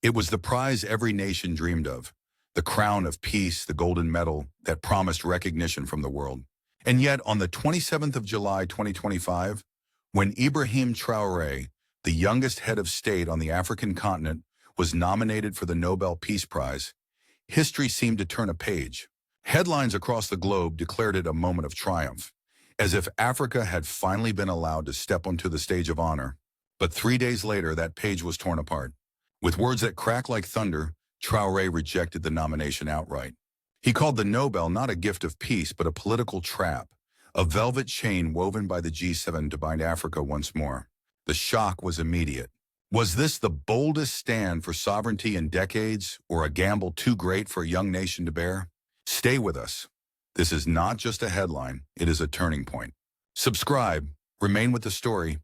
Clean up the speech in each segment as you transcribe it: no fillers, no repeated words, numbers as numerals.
It was the prize every nation dreamed of, the crown of peace, the golden medal that promised recognition from the world. And yet, on the 27th of July 2025, when Ibrahim Traoré, the youngest head of state on the African continent, was nominated for the Nobel Peace Prize, history seemed to turn a page. Headlines across the globe declared it a moment of triumph, as if Africa had finally been allowed to step onto the stage of honor. But 3 days later, that page was torn apart. With words that crack like thunder, Traoré rejected the nomination outright. He called the Nobel not a gift of peace, but a political trap, a velvet chain woven by the G7 to bind Africa once more. The shock was immediate. Was this the boldest stand for sovereignty in decades, or a gamble too great for a young nation to bear? Stay with us. This is not just a headline, it is a turning point. Subscribe, remain with the story,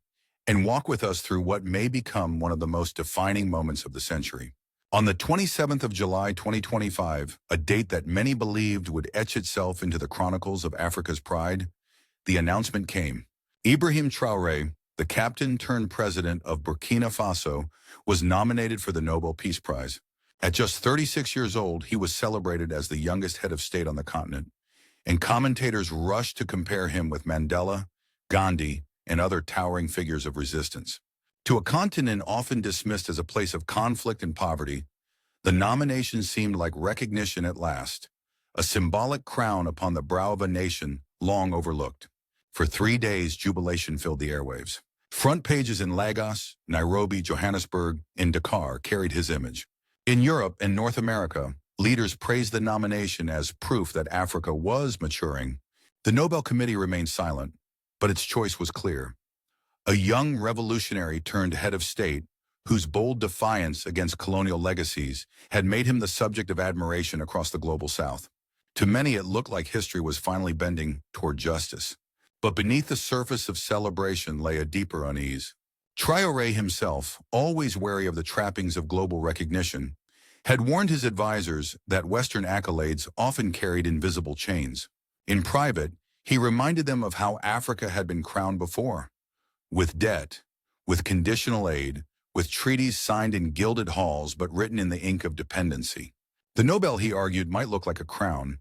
and walk with us through what may become one of the most defining moments of the century. On the 27th of July 2025, a date that many believed would etch itself into the chronicles of Africa's pride, the announcement came. Ibrahim Traoré, the captain turned president of Burkina Faso, was nominated for the Nobel Peace Prize. At just 36 years old, he was celebrated as the youngest head of state on the continent, and commentators rushed to compare him with Mandela, Gandhi, and other towering figures of resistance. To a continent often dismissed as a place of conflict and poverty, the nomination seemed like recognition at last, a symbolic crown upon the brow of a nation long overlooked. For 3 days, jubilation filled the airwaves. Front pages in Lagos, Nairobi, Johannesburg, and Dakar carried his image. In Europe and North America, leaders praised the nomination as proof that Africa was maturing. The Nobel Committee remained silent, but its choice was clear. A young revolutionary turned head of state, whose bold defiance against colonial legacies had made him the subject of admiration across the global South. To many, it looked like history was finally bending toward justice. But beneath the surface of celebration lay a deeper unease. Traoré himself, always wary of the trappings of global recognition, had warned his advisors that Western accolades often carried invisible chains. In private, he reminded them of how Africa had been crowned before. With debt, with conditional aid, with treaties signed in gilded halls but written in the ink of dependency. The Nobel, he argued, might look like a crown,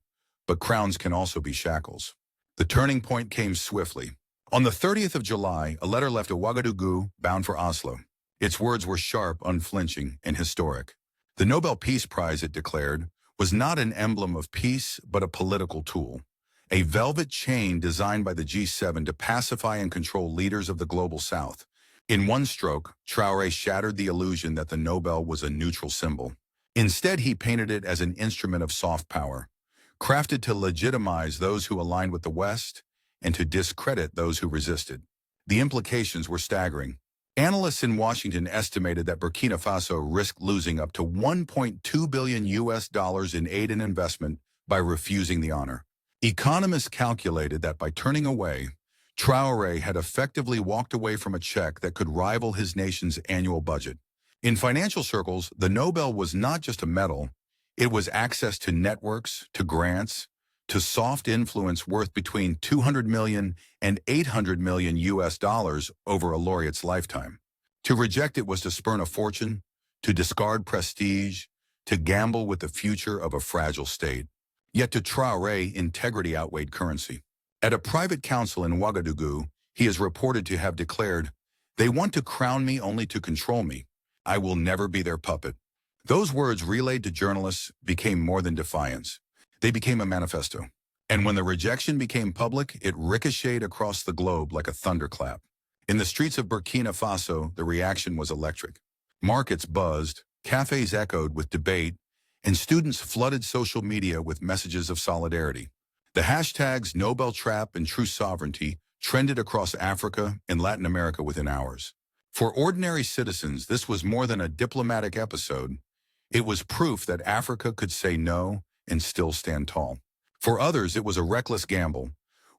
but crowns can also be shackles. The turning point came swiftly. On the 30th of July, a letter left Ouagadougou bound for Oslo. Its words were sharp, unflinching, and historic. The Nobel Peace Prize, it declared, was not an emblem of peace, but a political tool. A velvet chain designed by the G7 to pacify and control leaders of the global South. In one stroke, Traoré shattered the illusion that the Nobel was a neutral symbol. Instead, he painted it as an instrument of soft power, crafted to legitimize those who aligned with the West and to discredit those who resisted. The implications were staggering. Analysts in Washington estimated that Burkina Faso risked losing up to $1.2 billion in aid and investment by refusing the honor. Economists calculated that by turning away, Traoré had effectively walked away from a check that could rival his nation's annual budget. In financial circles, the Nobel was not just a medal, it was access to networks, to grants, to soft influence worth between $200 million and $800 million over a laureate's lifetime. To reject it was to spurn a fortune, to discard prestige, to gamble with the future of a fragile state. Yet to Traoré, integrity outweighed currency. At a private council in Ouagadougou, he is reported to have declared, "They want to crown me only to control me. I will never be their puppet." Those words, relayed to journalists, became more than defiance. They became a manifesto. And when the rejection became public, it ricocheted across the globe like a thunderclap. In the streets of Burkina Faso, the reaction was electric. Markets buzzed, cafes echoed with debate, and students flooded social media with messages of solidarity. The hashtags Nobel Trap and True Sovereignty trended across Africa and Latin America within hours. For ordinary citizens, this was more than a diplomatic episode. It was proof that Africa could say no and still stand tall. For others, it was a reckless gamble,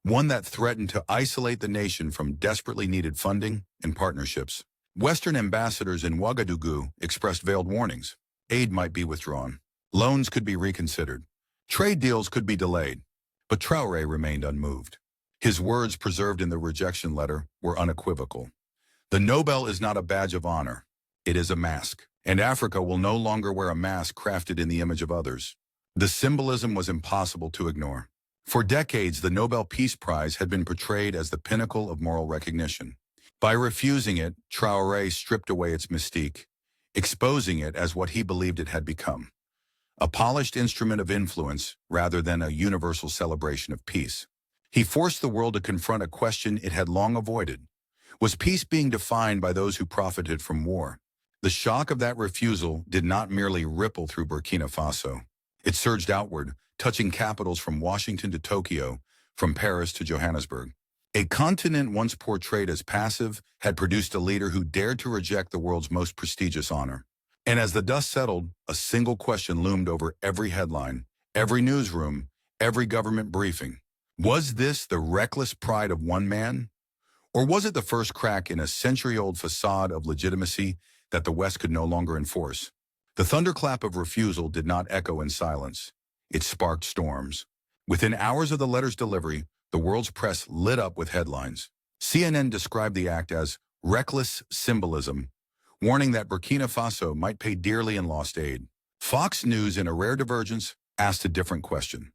one that threatened to isolate the nation from desperately needed funding and partnerships. Western ambassadors in Ouagadougou expressed veiled warnings. Aid might be withdrawn. Loans could be reconsidered. Trade deals could be delayed. But Traoré remained unmoved. His words, preserved in the rejection letter, were unequivocal. The Nobel is not a badge of honor. It is a mask. and Africa will no longer wear a mask crafted in the image of others. The symbolism was impossible to ignore. For decades, the Nobel Peace Prize had been portrayed as the pinnacle of moral recognition. By refusing it, Traoré stripped away its mystique, exposing it as what he believed it had become: a polished instrument of influence rather than a universal celebration of peace. He forced the world to confront a question it had long avoided. Was peace being defined by those who profited from war? The shock of that refusal did not merely ripple through Burkina Faso. It surged outward, touching capitals from Washington to Tokyo, from Paris to Johannesburg. A continent once portrayed as passive had produced a leader who dared to reject the world's most prestigious honor. And as the dust settled, a single question loomed over every headline, every newsroom, every government briefing. Was this the reckless pride of one man? Or was it the first crack in a century-old facade of legitimacy that the West could no longer enforce? The thunderclap of refusal did not echo in silence. It sparked storms. Within hours of the letter's delivery, the world's press lit up with headlines. CNN described the act as reckless symbolism, warning that Burkina Faso might pay dearly in lost aid. Fox News, in a rare divergence, asked a different question.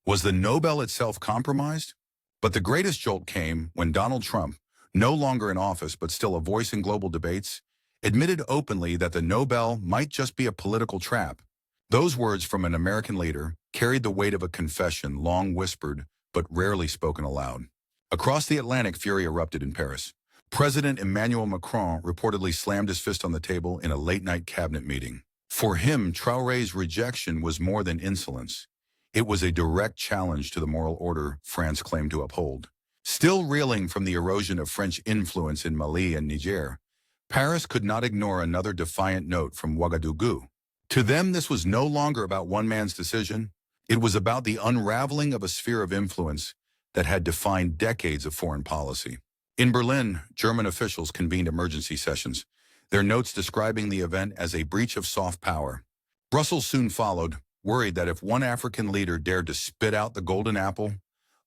Was the Nobel itself compromised? But the greatest jolt came when Donald Trump, no longer in office but still a voice in global debates, admitted openly that the Nobel might just be a political trap. Those words from an American leader carried the weight of a confession long whispered but rarely spoken aloud. Across the Atlantic, fury erupted in Paris. President Emmanuel Macron reportedly slammed his fist on the table in a late-night cabinet meeting. For him, Traoré's rejection was more than insolence. It was a direct challenge to the moral order France claimed to uphold. Still reeling from the erosion of French influence in Mali and Niger, Paris could not ignore another defiant note from Ouagadougou. To them, this was no longer about one man's decision. It was about the unraveling of a sphere of influence that had defined decades of foreign policy. In Berlin, German officials convened emergency sessions, their notes describing the event as a breach of soft power. Brussels soon followed, worried that if one African leader dared to spit out the golden apple,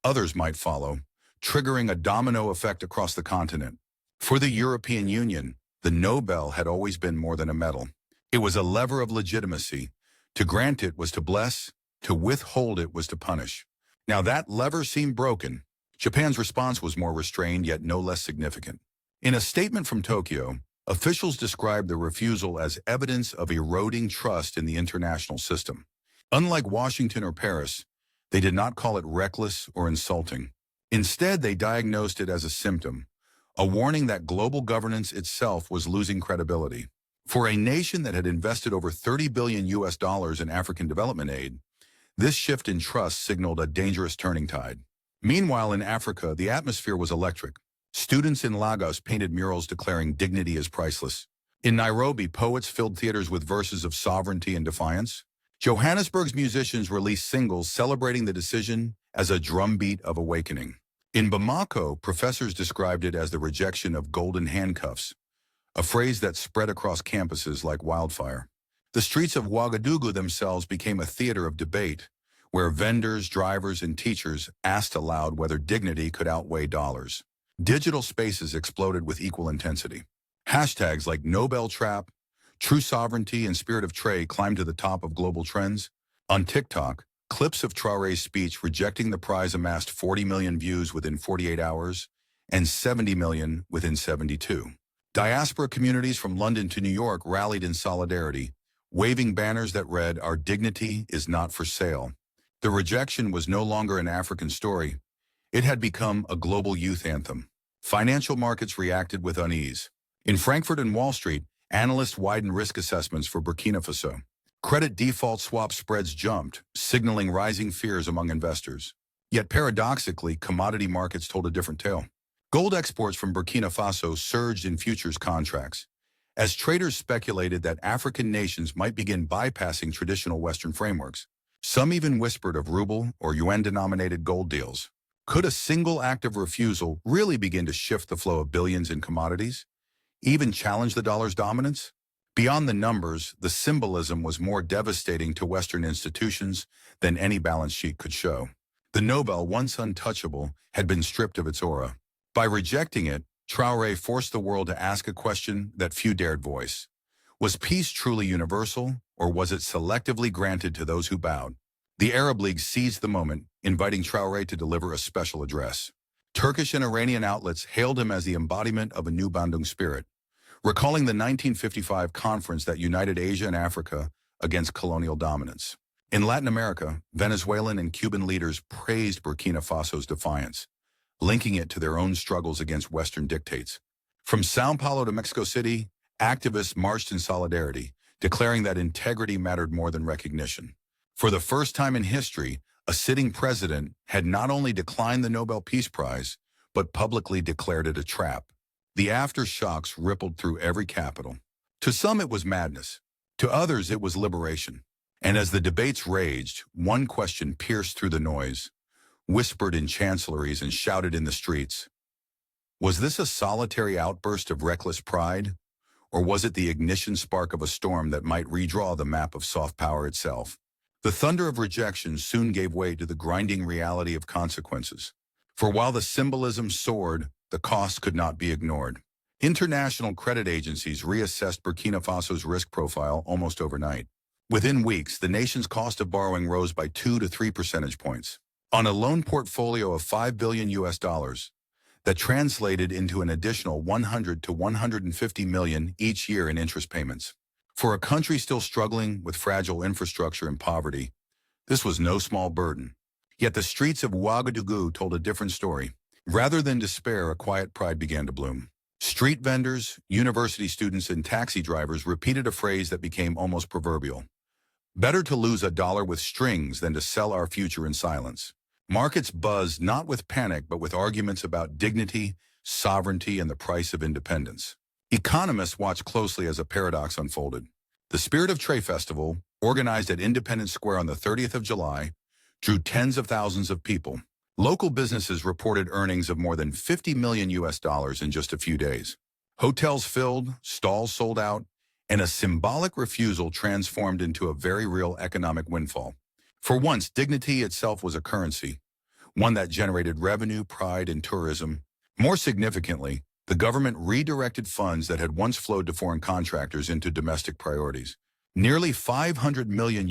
others might follow, triggering a domino effect across the continent. For the European Union, the Nobel had always been more than a medal. It was a lever of legitimacy. To grant it was to bless, to withhold it was to punish. Now that lever seemed broken. Japan's response was more restrained, yet no less significant. In a statement from Tokyo, officials described the refusal as evidence of eroding trust in the international system. Unlike Washington or Paris, they did not call it reckless or insulting. Instead, they diagnosed it as a symptom, a warning that global governance itself was losing credibility. For a nation that had invested over $30 billion in African development aid, this shift in trust signaled a dangerous turning tide. Meanwhile, in Africa, the atmosphere was electric. Students in Lagos painted murals declaring dignity is priceless. In Nairobi, poets filled theaters with verses of sovereignty and defiance. Johannesburg's musicians released singles celebrating the decision as a drumbeat of awakening. In Bamako, professors described it as the rejection of golden handcuffs, a phrase that spread across campuses like wildfire. The streets of Ouagadougou themselves became a theater of debate, where vendors, drivers, and teachers asked aloud whether dignity could outweigh dollars. Digital spaces exploded with equal intensity. Hashtags like Nobel Trap, True Sovereignty, and Spirit of Traore climbed to the top of global trends. On TikTok, clips of Traoré's speech rejecting the prize amassed 40 million views within 48 hours and 70 million within 72. Diaspora communities from London to New York rallied in solidarity, waving banners that read, "Our dignity is not for sale." The rejection was no longer an African story. It had become a global youth anthem. Financial markets reacted with unease. In Frankfurt and Wall Street, analysts widened risk assessments for Burkina Faso. Credit default swap spreads jumped, signaling rising fears among investors. Yet paradoxically, commodity markets told a different tale. Gold exports from Burkina Faso surged in futures contracts, as traders speculated that African nations might begin bypassing traditional Western frameworks. Some even whispered of ruble or yuan-denominated gold deals. Could a single act of refusal really begin to shift the flow of billions in commodities, even challenge the dollar's dominance? Beyond the numbers, the symbolism was more devastating to Western institutions than any balance sheet could show. The Nobel, once untouchable, had been stripped of its aura. By rejecting it, Traoré forced the world to ask a question that few dared voice. Was peace truly universal, or was it selectively granted to those who bowed? The Arab League seized the moment, inviting Traore to deliver a special address. Turkish and Iranian outlets hailed him as the embodiment of a new Bandung spirit, recalling the 1955 conference that united Asia and Africa against colonial dominance. In Latin America, Venezuelan and Cuban leaders praised Burkina Faso's defiance, linking it to their own struggles against Western dictates. From São Paulo to Mexico City, activists marched in solidarity, declaring that integrity mattered more than recognition. For the first time in history, a sitting president had not only declined the Nobel Peace Prize, but publicly declared it a trap. The aftershocks rippled through every capital. To some it was madness. To others it was liberation. And as the debates raged, one question pierced through the noise, whispered in chancelleries and shouted in the streets. Was this a solitary outburst of reckless pride? Or was it the ignition spark of a storm that might redraw the map of soft power itself? The thunder of rejection soon gave way to the grinding reality of consequences. For while the symbolism soared, the cost could not be ignored. International credit agencies reassessed Burkina Faso's risk profile almost overnight. Within weeks, the nation's cost of borrowing rose by 2 to 3 percentage points. On a loan portfolio of $5 billion that translated into an additional 100 to 150 million each year in interest payments. For a country still struggling with fragile infrastructure and poverty, this was no small burden. Yet the streets of Ouagadougou told a different story. Rather than despair, a quiet pride began to bloom. Street vendors, university students, and taxi drivers repeated a phrase that became almost proverbial. Better to lose $1 with strings than to sell our future in silence. Markets buzzed not with panic but with arguments about dignity, sovereignty, and the price of independence. Economists watched closely as a paradox unfolded. The Spirit of Trade Festival, organized at Independence Square on the 30th of July, drew tens of thousands of people. Local businesses reported earnings of more than $50 million in just a few days. Hotels filled, stalls sold out, and a symbolic refusal transformed into a very real economic windfall. For once, dignity itself was a currency, one that generated revenue, pride, and tourism. More significantly, the government redirected funds that had once flowed to foreign contractors into domestic priorities. Nearly $500 million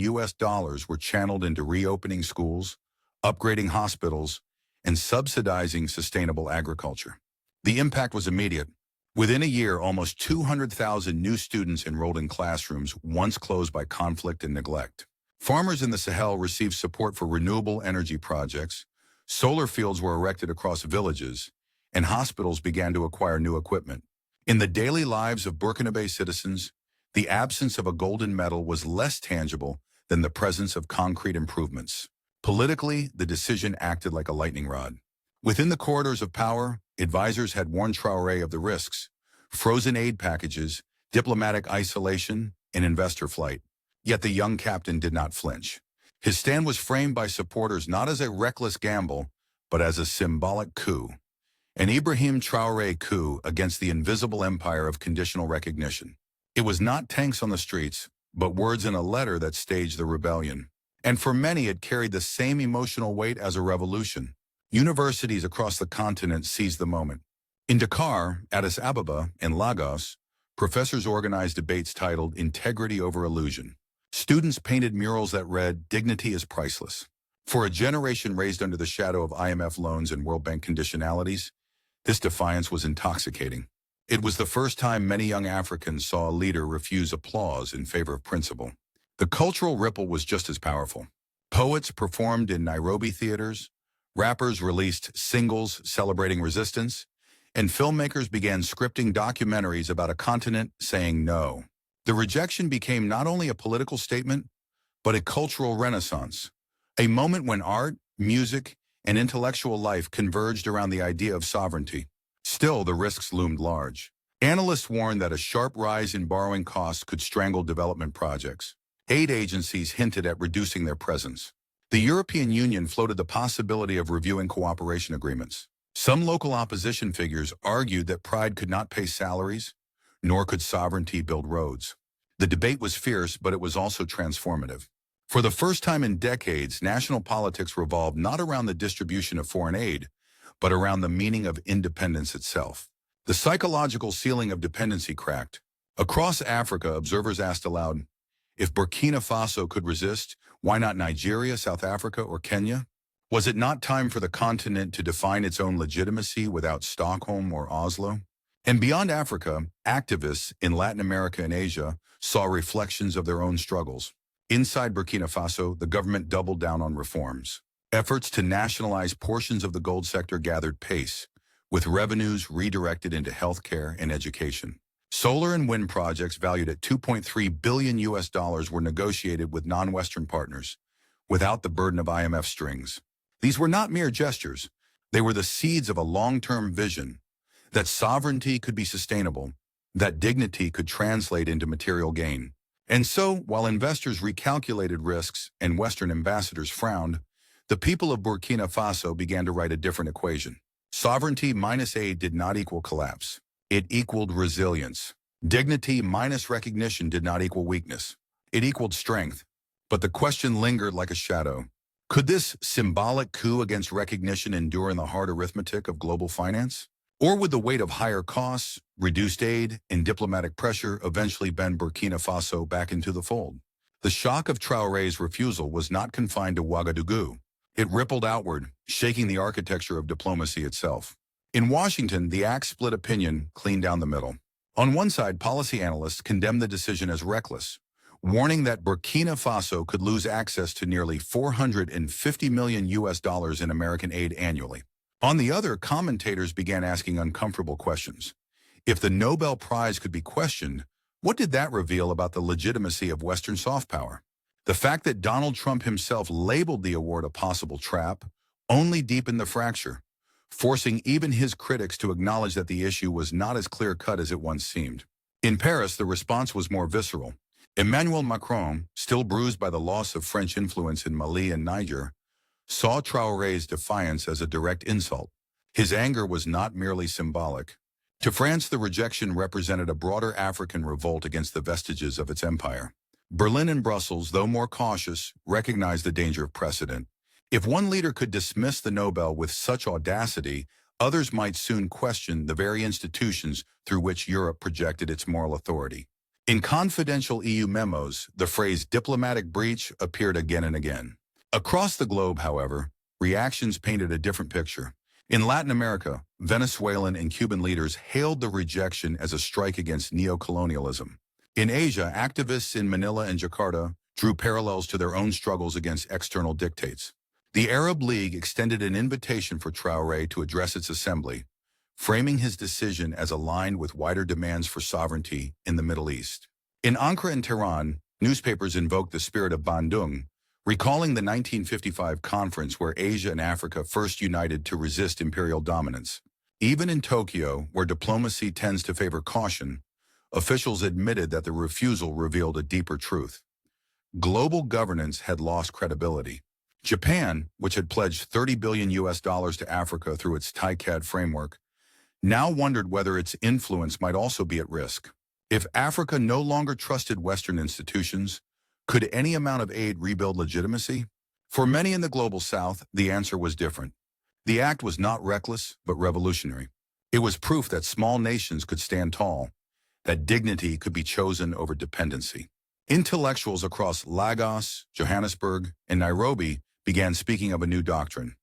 were channeled into reopening schools, upgrading hospitals, and subsidizing sustainable agriculture. The impact was immediate. Within a year, almost 200,000 new students enrolled in classrooms once closed by conflict and neglect. Farmers in the Sahel received support for renewable energy projects, solar fields were erected across villages, and hospitals began to acquire new equipment. In the daily lives of Burkinabè citizens, the absence of a golden medal was less tangible than the presence of concrete improvements. Politically, the decision acted like a lightning rod. Within the corridors of power, advisors had warned Traoré of the risks: frozen aid packages, diplomatic isolation, and investor flight. Yet the young captain did not flinch. His stand was framed by supporters not as a reckless gamble, but as a symbolic coup. An Ibrahim Traoré coup against the invisible empire of conditional recognition. It was not tanks on the streets, but words in a letter that staged the rebellion. And for many, it carried the same emotional weight as a revolution. Universities across the continent seized the moment. In Dakar, Addis Ababa, and Lagos, professors organized debates titled "Integrity over Illusion." Students painted murals that read, "Dignity is priceless." For a generation raised under the shadow of IMF loans and World Bank conditionalities, this defiance was intoxicating. It was the first time many young Africans saw a leader refuse applause in favor of principle. The cultural ripple was just as powerful. Poets performed in Nairobi theaters, rappers released singles celebrating resistance, and filmmakers began scripting documentaries about a continent saying no. The rejection became not only a political statement, but a cultural renaissance, a moment when art, music, and intellectual life converged around the idea of sovereignty. Still, the risks loomed large. Analysts warned that a sharp rise in borrowing costs could strangle development projects. Aid agencies hinted at reducing their presence. The European Union floated the possibility of reviewing cooperation agreements. Some local opposition figures argued that pride could not pay salaries, nor could sovereignty build roads. The debate was fierce, but it was also transformative. For the first time in decades, national politics revolved not around the distribution of foreign aid, but around the meaning of independence itself. The psychological ceiling of dependency cracked. Across Africa, observers asked aloud, if Burkina Faso could resist, why not Nigeria, South Africa, or Kenya? Was it not time for the continent to define its own legitimacy without Stockholm or Oslo? And beyond Africa, activists in Latin America and Asia saw reflections of their own struggles. Inside Burkina Faso, the government doubled down on reforms. Efforts to nationalize portions of the gold sector gathered pace, with revenues redirected into healthcare and education. Solar and wind projects valued at $2.3 billion were negotiated with non-Western partners, without the burden of IMF strings. These were not mere gestures. They were the seeds of a long-term vision that sovereignty could be sustainable, that dignity could translate into material gain. And so, while investors recalculated risks and Western ambassadors frowned, the people of Burkina Faso began to write a different equation. Sovereignty minus aid did not equal collapse. It equaled resilience. Dignity minus recognition did not equal weakness. It equaled strength. But the question lingered like a shadow. Could this symbolic coup against recognition endure in the hard arithmetic of global finance? Or would the weight of higher costs, reduced aid, and diplomatic pressure eventually bend Burkina Faso back into the fold? The shock of Traoré's refusal was not confined to Ouagadougou. It rippled outward, shaking the architecture of diplomacy itself. In Washington, the act split opinion clean down the middle. On one side, policy analysts condemned the decision as reckless, warning that Burkina Faso could lose access to nearly $450 million in American aid annually. On the other, commentators began asking uncomfortable questions. If the Nobel Prize could be questioned, what did that reveal about the legitimacy of Western soft power? The fact that Donald Trump himself labeled the award a possible trap only deepened the fracture, forcing even his critics to acknowledge that the issue was not as clear-cut as it once seemed. In Paris, the response was more visceral. Emmanuel Macron, still bruised by the loss of French influence in Mali and Niger, saw Traoré's defiance as a direct insult. His anger was not merely symbolic. To France, the rejection represented a broader African revolt against the vestiges of its empire. Berlin and Brussels, though more cautious, recognized the danger of precedent. If one leader could dismiss the Nobel with such audacity, others might soon question the very institutions through which Europe projected its moral authority. In confidential EU memos, the phrase diplomatic breach appeared again and again. Across the globe, however, reactions painted a different picture. In Latin America, Venezuelan and Cuban leaders hailed the rejection as a strike against neocolonialism. In Asia, activists in Manila and Jakarta drew parallels to their own struggles against external dictates. The Arab League extended an invitation for Traoré to address its assembly, framing his decision as aligned with wider demands for sovereignty in the Middle East. In Ankara and Tehran, newspapers invoked the spirit of Bandung, recalling the 1955 conference where Asia and Africa first united to resist imperial dominance. Even in Tokyo, where diplomacy tends to favor caution, officials admitted that the refusal revealed a deeper truth. Global governance had lost credibility. Japan, which had pledged $30 billion to Africa through its TICAD framework, now wondered whether its influence might also be at risk. If Africa no longer trusted Western institutions, could any amount of aid rebuild legitimacy? For many in the global South, the answer was different. The act was not reckless, but revolutionary. It was proof that small nations could stand tall, that dignity could be chosen over dependency. Intellectuals across Lagos, Johannesburg, and Nairobi began speaking of a new doctrine,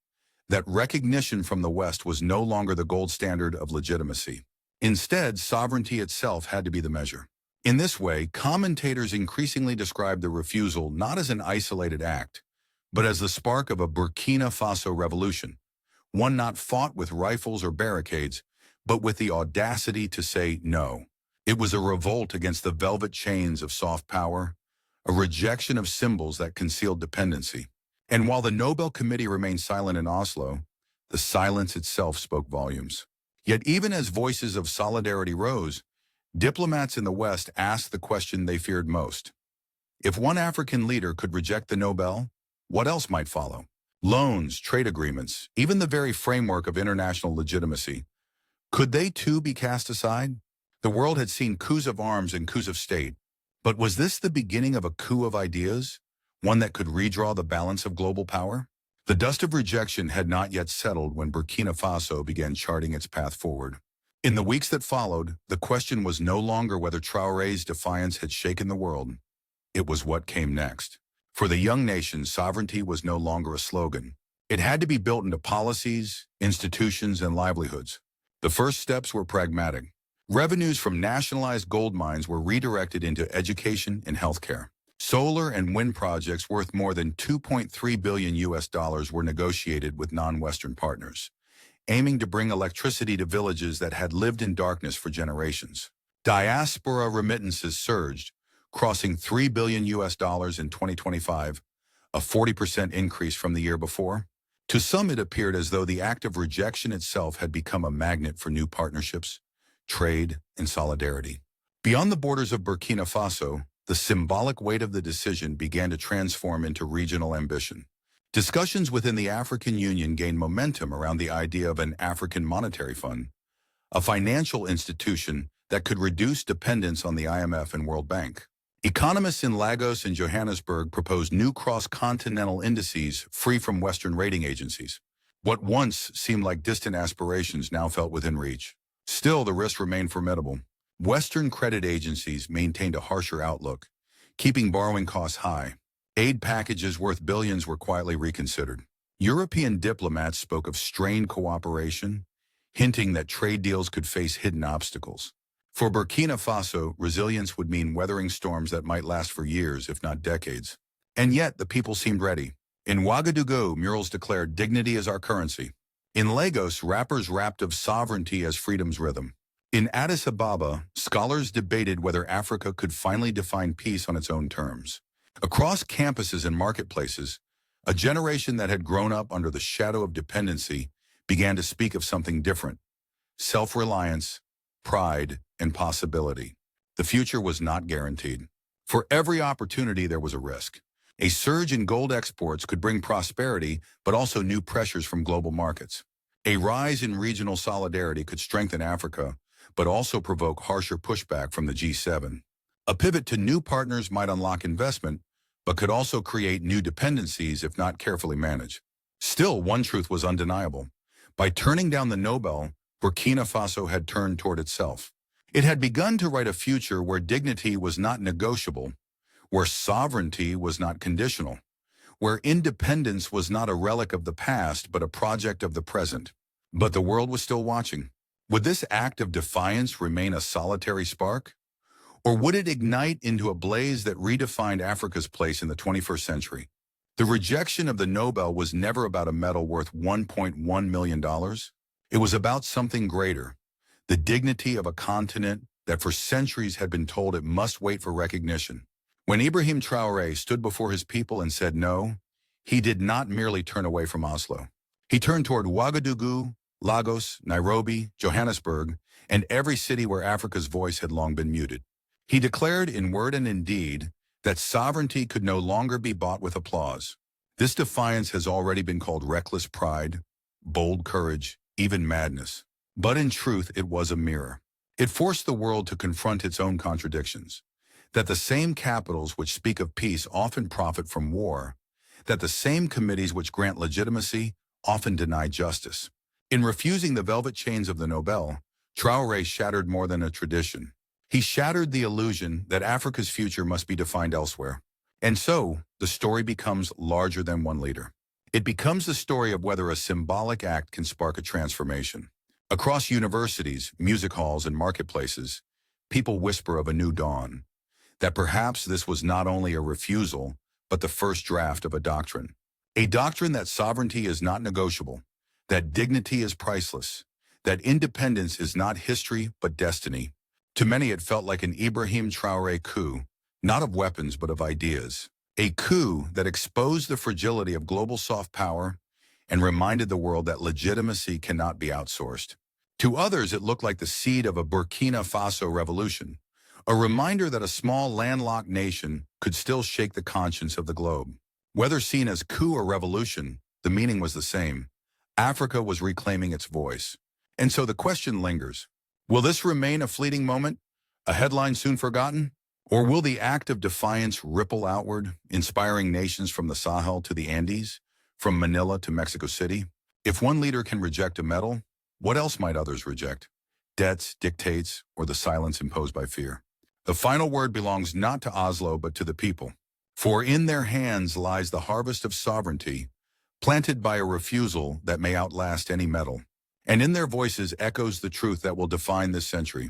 that recognition from the West was no longer the gold standard of legitimacy. Instead, sovereignty itself had to be the measure. In this way, commentators increasingly described the refusal not as an isolated act, but as the spark of a Burkina Faso revolution, one not fought with rifles or barricades, but with the audacity to say no. It was a revolt against the velvet chains of soft power, a rejection of symbols that concealed dependency. And while the Nobel Committee remained silent in Oslo, the silence itself spoke volumes. Yet even as voices of solidarity rose, diplomats in the West asked the question they feared most. If one African leader could reject the Nobel, what else might follow? Loans, trade agreements, even the very framework of international legitimacy. Could they too be cast aside? The world had seen coups of arms and coups of state, but was this the beginning of a coup of ideas? One that could redraw the balance of global power? The dust of rejection had not yet settled when Burkina Faso began charting its path forward. In the weeks that followed, the question was no longer whether Traoré's defiance had shaken the world. It was what came next. For the young nation, sovereignty was no longer a slogan. It had to be built into policies, institutions, and livelihoods. The first steps were pragmatic. Revenues from nationalized gold mines were redirected into education and healthcare. Solar and wind projects worth more than 2.3 billion US dollars were negotiated with non-Western partners, aiming to bring electricity to villages that had lived in darkness for generations. Diaspora remittances surged, crossing 3 billion US dollars in 2025, a 40% increase from the year before. To some, it appeared as though the act of rejection itself had become a magnet for new partnerships, trade, and solidarity. Beyond the borders of Burkina Faso, the symbolic weight of the decision began to transform into regional ambition. Discussions within the African Union gained momentum around the idea of an African Monetary Fund, a financial institution that could reduce dependence on the IMF and World Bank. Economists in Lagos and Johannesburg proposed new cross-continental indices free from Western rating agencies. What once seemed like distant aspirations now felt within reach. Still, the risks remained formidable. Western credit agencies maintained a harsher outlook, keeping borrowing costs high. Aid packages worth billions were quietly reconsidered. European diplomats spoke of strained cooperation, hinting that trade deals could face hidden obstacles. For Burkina Faso, resilience would mean weathering storms that might last for years, if not decades. And yet, the people seemed ready. In Ouagadougou, murals declared, "Dignity is our currency." In Lagos, rappers rapped of sovereignty as freedom's rhythm. In Addis Ababa, scholars debated whether Africa could finally define peace on its own terms. Across campuses and marketplaces, a generation that had grown up under the shadow of dependency began to speak of something different: self-reliance, pride, and possibility. The future was not guaranteed. For every opportunity, there was a risk. A surge in gold exports could bring prosperity, but also new pressures from global markets. A rise in regional solidarity could strengthen Africa, but also provoke harsher pushback from the G7. A pivot to new partners might unlock investment, but could also create new dependencies if not carefully managed. Still, one truth was undeniable. By turning down the Nobel, Burkina Faso had turned toward itself. It had begun to write a future where dignity was not negotiable, where sovereignty was not conditional, where independence was not a relic of the past but a project of the present. But the world was still watching. Would this act of defiance remain a solitary spark? Or would it ignite into a blaze that redefined Africa's place in the 21st century? The rejection of the Nobel was never about a medal worth $1.1 million. It was about something greater: the dignity of a continent that for centuries had been told it must wait for recognition. When Ibrahim Traoré stood before his people and said no, he did not merely turn away from Oslo. He turned toward Ouagadougou, Lagos, Nairobi, Johannesburg, and every city where Africa's voice had long been muted. He declared in word and in deed that sovereignty could no longer be bought with applause. This defiance has already been called reckless pride, bold courage, even madness. But in truth, it was a mirror. It forced the world to confront its own contradictions. That the same capitals which speak of peace often profit from war, that the same committees which grant legitimacy often deny justice. In refusing the velvet chains of the Nobel, Traoré shattered more than a tradition. He shattered the illusion that Africa's future must be defined elsewhere. And so, the story becomes larger than one leader. It becomes the story of whether a symbolic act can spark a transformation. Across universities, music halls, and marketplaces, people whisper of a new dawn. That perhaps this was not only a refusal, but the first draft of a doctrine. A doctrine that sovereignty is not negotiable, that dignity is priceless, that independence is not history but destiny. To many, it felt like an Ibrahim Traoré coup, not of weapons but of ideas. A coup that exposed the fragility of global soft power and reminded the world that legitimacy cannot be outsourced. To others, it looked like the seed of a Burkina Faso revolution, a reminder that a small landlocked nation could still shake the conscience of the globe. Whether seen as coup or revolution, the meaning was the same. Africa was reclaiming its voice. And so the question lingers: will this remain a fleeting moment, a headline soon forgotten? Or will the act of defiance ripple outward, inspiring nations from the Sahel to the Andes, from Manila to Mexico City? If one leader can reject a medal, what else might others reject? debts, dictates, or the silence imposed by fear. The final word belongs not to Oslo but to the people. For in their hands lies the harvest of sovereignty, planted by a refusal that may outlast any metal. And in their voices echoes the truth that will define this century.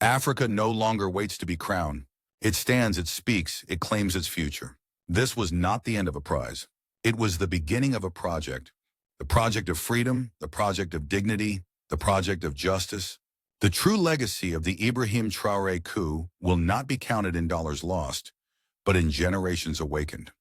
Africa no longer waits to be crowned. It stands, it speaks, it claims its future. This was not the end of a prize. It was the beginning of a project. The project of freedom, the project of dignity, the project of justice. The true legacy of the Ibrahim Traoré coup will not be counted in dollars lost, but in generations awakened.